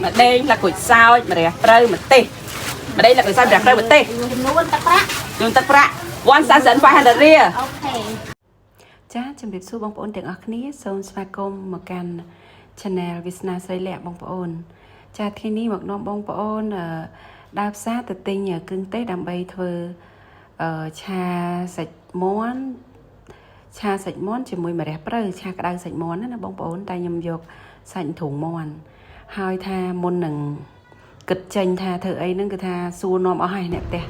mà đây là củi sao mà rẻ trâu mà tê mà đây là củi sao rẻ trâu mà tê luôn tắc rạ one thousand five hundred riaจ้าจำเป็นสู้บางปอนเด็กอักนี้โซนสมาคมมากันชาแนลวิสนาใส่แหลกบางปอนจ้าที่นี่หมกน้องบางปอนดาบซาตัดติงอย่ากึ่งเต้ดำใบเธอชาใส่ม้วนชาใส่ม้วนจะมวยมาแรปเปอร์ชากระดังใส่ม้วนนั่นนะบางปอนแต่ยำยกใส่ถุงม้วนหายทามนหนึ่งกึดจังทาเธอไอ้นั่นคือทาซูนอมเอาให้เนี่ยแต่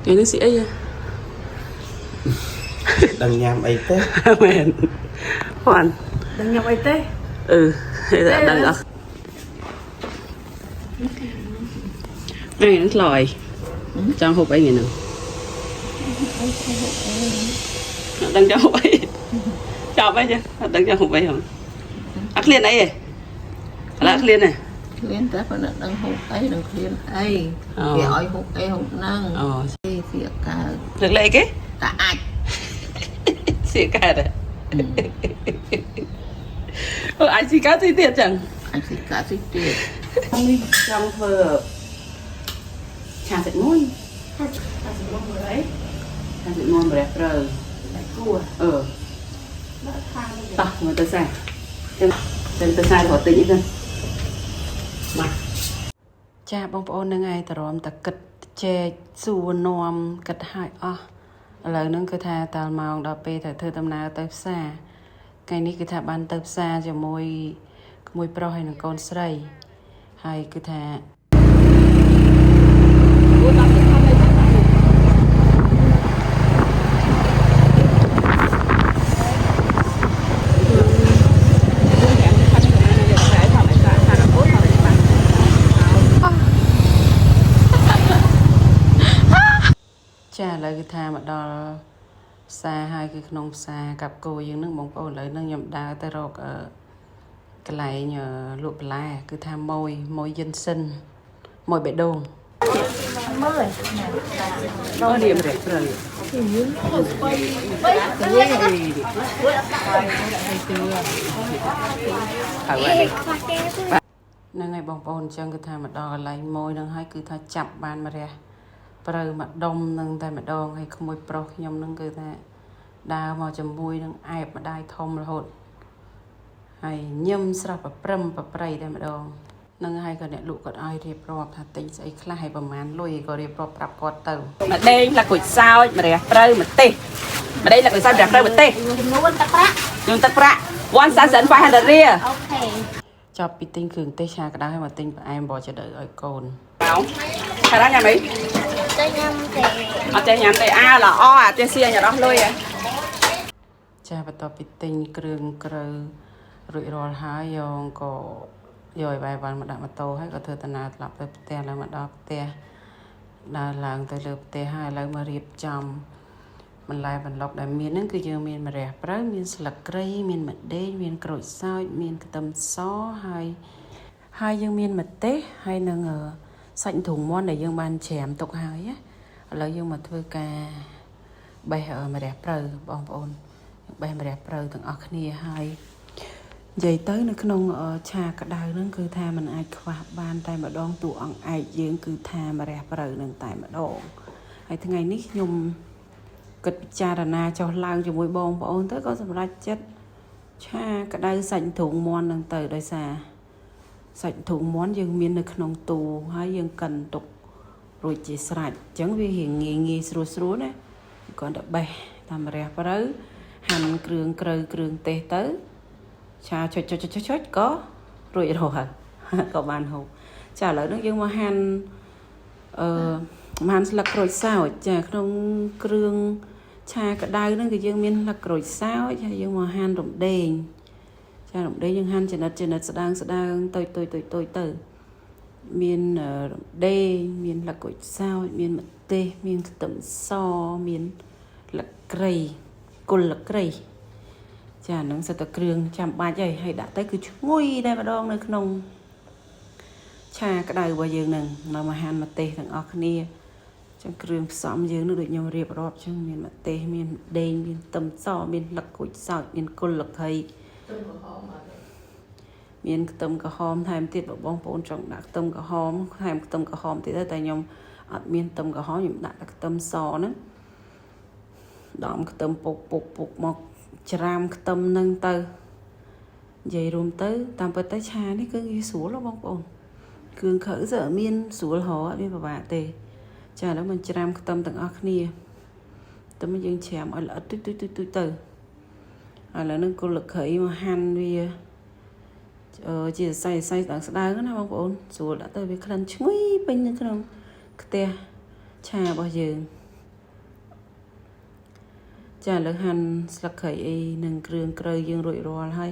ไอ้นั่นสิไอ้đằng nhằm ấy thế mền hoàn đừng nhập ấy tê đằng ở này nó lòi trong hộp ấy nào đằng trong hộp ấy chọc ấy chứ đằng trong hộp ấy không ác liên ấy là ác liên này liên ta phải là đằng hộp ấy đằng liên ấy cái ỏi hộp ấy hộp năng thì cả được lấy cái cả ai xịa cả đấy anh chỉ cá tí tiệt chẳng anh chỉ cá tí tiệt trong vừa trà sạch môn trà sạch môn vừa đấy trà sạch môn vừa đẹp rồi cua tao người ta xài chân ta xài bỏ tính hơn mà cha bông bông nâng ai tao rộm ta cật chè xù nòm cật hại lời nâng cứ tha tao mong đọc bê thở thơ tâm nào tới xa cái này cứ tha ban tới xa cho môi pro hay là con sray hay cứ tha cha lại cái tha mà đo xa hai cái nông xa cặp cô dương nước bóng bầu lại nâng nhầm đá tay rột ở cái này nhờ lụa lá cứ tha môi dân sinh môi bể đồn nó điểm đẹp rồi nâng ngày bóng bầu chân cứ tha mà đo lại môi nâng hai cứ tha chậm bàn mà ra rồi mà đông nâng tay mà đòn hay không môi pro nhom nâng cơ ta đào màu chấm môi nâng ai mà đai thông là hột hay nhâm sập và prem và prey tay mà đòn nâng hai cái này lụ còn ai thì pro thà tính sẽ khai hay bầm màn lùi có đi pro prap cọt tàu mà đây là củi sao mà đẹp prey mà tê mà đây là củi sao đẹp prey mà tê luôn tắc rạ one thousand five hundred ria cho pi tinh cường tê cha cái đó hay mà tinh em bỏ cho đợi ở cồn áo khai đó nhà mấy nhắm thì a là o à xia nhà đó lôi à cha bắt đầu bị tinh kêu rụi rồi hái yong có rồi vàiวันmà đặt mà tô hay có thừa tận nào lặp tới te là mà đọc te là làng tới lượp te hai là mà riệp chồng mình lại mình lọc đại miềnហ្នឹងคือយើងមានម្រះព្រៅមានស្លឹកគ្រៃមានម្ដេចមានក្រូចសើចមានខ្ទឹមសហើយយើងមានម្ទេសហើយនឹងសាច់ធុងមាន់ដែលយើងបានច្រាមទុកហើយណាឥឡូវយើងមកធ្វើការបេះម្រះព្រៅបងប្អូនបេះម្រះព្រៅទាំងអស់គ្នាហើយនិយាយទៅនៅក្នុងឆាក្តៅហ្នឹងគឺថាมันអាចខ្វះបានតែម្ដងតួអង្គឯកយើងគឺថាម្រះព្រៅនឹងតែម្ដងហើយថ្ងៃនេះខ្ញុំគិតពិចារណាចុះឡើងជាមួយបងប្អូនទៅក៏សម្រេចចិត្តឆាក្តៅសាច់ធុងមាន់ហ្នឹងទៅដោយសារសាច់ធុងមាន់យើងមាននៅក្នុងទូហើយយើងកិនទុករួចជាស្រេចអញ្ចឹងវារៀងងាយស្រួលណាគាត់ទៅបេះតាមរះព្រៅហាន់គ្រឿងគ្រឿងទេសទៅឆាចុចក៏រួចរហ័សក៏បានហូបចាឥឡូវនេះយើងមកហាន់ហាន់ស្លឹកក្រូចសើចចាក្នុងគ្រឿងឆាក្តៅហ្នឹងគឺយើងមានស្លឹកក្រូចសើចហើយយើងមកហាន់រំដេងចារំដេងយើងហាន់ចំណិតស្ដើងទៅទៅមានរំដេងមានស្លឹកក្រូចសើចមានម្ទេសមានខ្ទឹមសមានលក្រីគល់លក្រីចាហ្នឹងសិតតែគ្រឿងចាំបាច់ហើយដាក់ទៅគឺឈ្ងុយតែម្ដងនៅក្នុងឆាក្តៅរបស់យើងហ្នឹងនៅមកហាន់ម្ទេសទាំងអស់គ្នាចឹងគ្រឿងផ្សំយើងនោះដូចខ្ញុំរៀបរាប់ចឹងមានម្ទេសមានដេងមានខ្ទឹមសមានលក្ខក្រូចសើចមានគល់លក្ខី មានខ្ទឹមក្រហមថែមទៀតបងប្អូនចង់ដាក់ខ្ទឹមក្រហមថែមខ្ទឹមក្រហមទៀតតែខ្ញុំអត់មានខ្ទឹមក្រហមខ្ញុំដាក់តែខ្ទឹមសហ្នឹងដំខ្ទឹមពុកមកច្រាមខ្ទឹមហ្នឹងទៅនិយាយរួមទៅតាមពិតទៅឆានេះគឺវាស្រួលបងប្អូនគ្រឿងខៅសើមានស្រួលរហអត់មានពិបាកទេចាឥឡូវmìnhច្រាមខ្ទឹមទាំងអស់គ្នាតែមកយើងច្រាមឲ្យល្អិតទុយទៅឥឡូវហ្នឹងគល់លក្ខីមកហាន់វាជាសរសៃស្ដើងណាបងប្អូនស្រួលដាក់ទៅវាក្លិនឈ្ងុយពេញនៅក្នុងខ្ទះឆារបស់យើងចាឥឡូវហាន់ស្លឹកគ្រៃអីនិងគ្រឿងក្រៅយើងរួចរាល់ហើ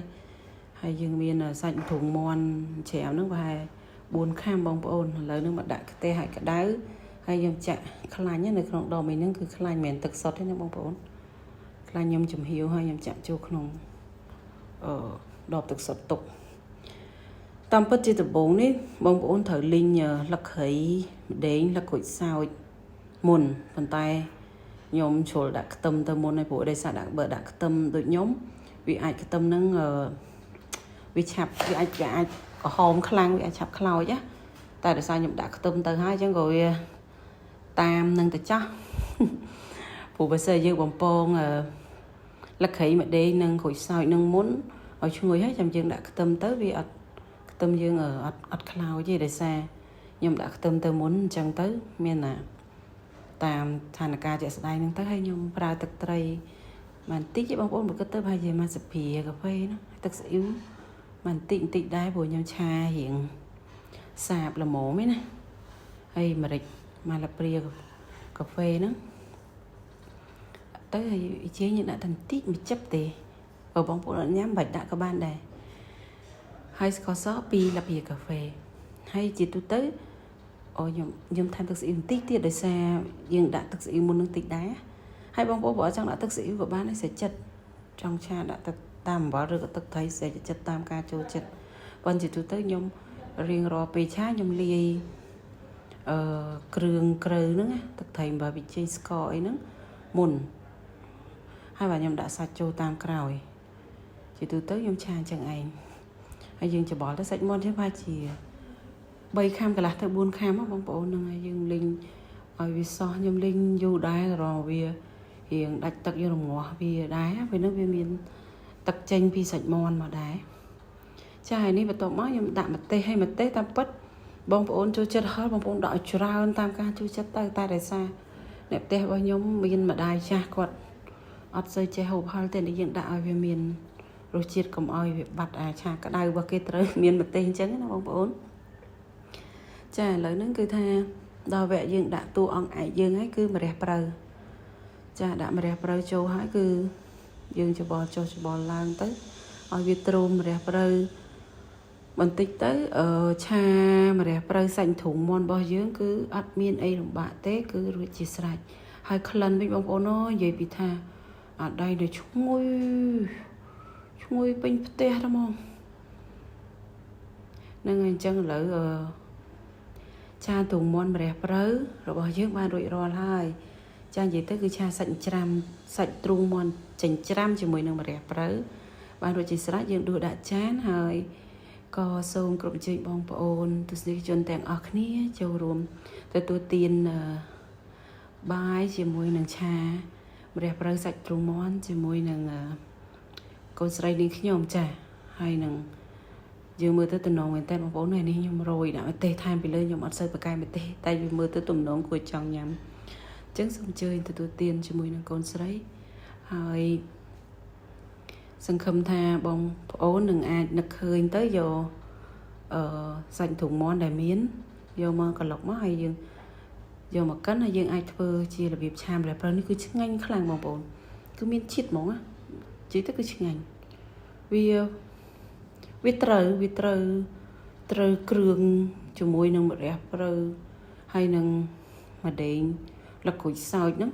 យយើងមានសាច់ធុងមាន់ច្រាមហ្នឹងប្រហែល4ខាំបងប្អូនឥឡូវហ្នឹងមកដាក់ខ្ទះឲ្យក្តៅហើយយើងចាក់ខ្លាញ់នៅក្នុងដបនេះហ្នឹងគឺខ្លាញ់មិនមែនទឹកសុទ្ធទេណាបងប្អូនខ្លាញ់ខ្ញុំចំហៀវហើយខ្ញុំចាក់ចូលក្នុងដបទឹកសុទ្ធទុកតាមពិតជាដំបូងនេះបងប្អូនត្រូវលីងលឹកគ្រៃម្ដេងលឹកក្រូចសើចមុនប៉ុន្តែខ្ញុំជ្រុលដាក់ខ្ទឹមទៅមុនហើយព្រោះដោយសារបើដាក់ខ្ទឹមដូចខ្ញុំវាអាចខ្ទឹមហ្នឹងវាអាចក្រហមខ្លាំងវាអាចឆាប់ខ្លោចណាតែដោយសារខ្ញុំដាក់ខ្ទឹមទៅហើយអញ្ចឹងក៏វាតាមនឹងទៅចាស់ព្រោះបើសិនយើងបំពងលឹកគ្រៃម្ដេងនិងក្រូចសើចនឹងមុនឲ្យឈ្ងុយហើយចាំយើងដាក់ខ្ទឹមទៅវាអត់ខ្ទឹមយើងអត់ខ្លោចទេដោយសារខ្ញុំដាក់ខ្ទឹមទៅមុនអញ្ចឹងទៅមានណាតាមស្ថានភាពជាក់ស្ដែងហ្នឹងទៅហើយខ្ញុំប្រើទឹកត្រីបន្តិចទេបងប្អូនបើគិតទៅប្រហែលជាមួយស្លាបព្រាកាហ្វេណាទឹកស៊ីអ៊ីវបន្តិចដែរព្រោះខ្ញុំឆារៀងសាបល្មមឯណាហើយម្រេចមួយស្លាបព្រាកាហ្វេហ្នឹងទៅហើយជែងយើងដាក់តែបន្តិចមួយចិបទេបើបងប្អូនអត់ញ៉ាំបាច់ដាក់ក៏បានដែរហើយស្ករស2ស្លាបព្រាកាហ្វេហើយជាទូទៅខ្ញុំថែមទឹកស៊ីអ៊ីវបន្តិចទៀតដោយសារយើងដាក់ទឹកស៊ីអ៊ីវមុននឹងតិចដែរហើយបងប្អូនបើអត់ចង់ដាក់ទឹកស៊ីអ៊ីវក៏បានដែរស្រេចចិត្តចង់ឆាដាក់ទឹកតាមអំបិលឬក៏ទឹកត្រីស្រេចចិត្តតាមការចូលចិត្តប៉ុន្តែជាទូទៅខ្ញុំរៀងរាល់ពេលឆាខ្ញុំលាយគ្រឿងក្រៅហ្នឹងទឹកត្រីអំបិលវិជ័យស្ករអីហ្នឹងមុនហើយបាទខ្ញុំដាក់សាច់ចូលតាមក្រោយជាទូទៅខ្ញុំឆាអញ្ចឹងឯងហើយយើងច្បល់ទៅសាច់មាន់ជាប្រហែលជា3ខាំកន្លះទៅ4ខាំបងប្អូនហ្នឹងហើយយើងលីងឲ្យវាសោះខ្ញុំលីងយូរដែររហូតវារៀងដាច់ទឹកយើងរងាស់វាដែរពេលហ្នឹងវាមានទឹកចេញពីសាច់មាន់មកដែរចាហើយនេះបន្ទាប់មកខ្ញុំដាក់ម្ទេសហើយម្ទេសតាមពិតបងប្អូនចូលចិត្តហឹរបងប្អូនដាក់ឲ្យច្រើនតាមការចូលចិត្តទៅតែដោយសារអ្នកផ្ទះរបស់ខ្ញុំមានម្ដាយចាស់គាត់អត់សូវចេះហូបហឹរទេនេះយើងដាក់ឲ្យវាមានរសជាតិកុំឲ្យវាបាត់ឆាក្តៅរបស់គេត្រូវមានម្ទេសអញ្ចឹងណាបងប្អូនចាឥឡូវហ្នឹងគឺថាដល់វគ្គយើងដាក់តួអង្គឯកយើងហើយគឺម្រះព្រៅចាដាក់ម្រះព្រៅចូលហើយគឺយើងច្បល់ចុះច្បល់ឡើងទៅឲ្យវាទ្រោមម្រះព្រៅបន្តិចទៅឆាម្រះព្រៅសាច់ធុងមាន់របស់យើងគឺអត់មានអីលំបាកទេគឺរួចជាស្រេចហើយក្លិនវិញបងប្អូននិយាយពីថាអាដៃទៅឈ្ងុយពេញផ្ទះហ្មងហ្នឹងហើយអញ្ចឹងឥឡូវឆាធុងមាន់ម្រះព្រៅរបស់យើងបានរួចរាល់ហើយចានិយាយទៅគឺឆាសាច់ច្រាំសាច់ទ្រូងមាន់ចិញ្ច្រាំជាមួយនឹងម្រះព្រៅបានរួចជាស្រេចយើងដួសដាក់ចានហើយក៏សូមគ្រប់ជ័យបងប្អូនទស្សនិកជនទាំងអស់គ្នាចូលរួមទទួលទានបាយជាមួយនឹងឆាម្រះព្រៅសាច់ទ្រូងមាន់ជាមួយនឹងកូនស្រីនាងខ្ញុំចាហើយនឹងយើងមើលទៅទំនងមែនតើបងប្អូននេះខ្ញុំរយដាក់ម្ទេសថែមពីលើខ្ញុំអត់សូវប្រកែកម្ទេសតែវាមើលទៅទំនងគួរចង់ញ៉ាំអញ្ចឹងសូមអញ្ជើញទទួលទានជាមួយនឹងកូនស្រីហើយសង្ឃឹមថាបងប្អូននឹងអាចនឹកឃើញទៅយកសាច់ទ្រូងមាន់ដែលមានយកមកកន្លុកមកហើយយើងយកមកកិនហើយយើងអាចធ្វើជារបៀបឆាម្រះព្រៅនេះគឺឆ្ងាញ់ខ្លាំងបងប្អូនគឺមានជាតិហ្មងណានិយាយទៅគឺឆ្ងាញ់វាត្រូវគ្រឿងជាមួយនឹងម្រះព្រៅហើយនឹងម្ដេងលឹកក្រូចសើចហ្នឹង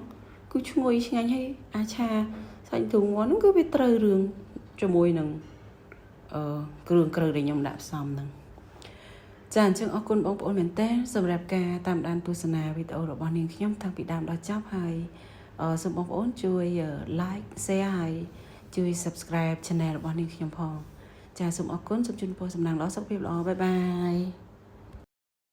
គឺឈ្ងុយឆ្ងាញ់ហើយអាឆាសាច់ទ្រូងមាន់ហ្នឹងគឺវាត្រូវរឿងជាមួយនឹងគ្រឿងក្រៅដែលខ្ញុំដាក់ផ្សំហ្នឹងចាអញ្ចឹងអរគុណបងប្អូនមែនតើសម្រាប់ការតាមដានទស្សនាវីដេអូរបស់នាងខ្ញុំតាំងពីដើមដល់ចប់ហើយសូមបងប្អូនជួយ like share ហើយជួយ subscribe channel របស់នាងខ្ញុំផង ចាសូមអរគុណសូមជូនពរសំណាងល្អសុខភាពល្អបាយបាយ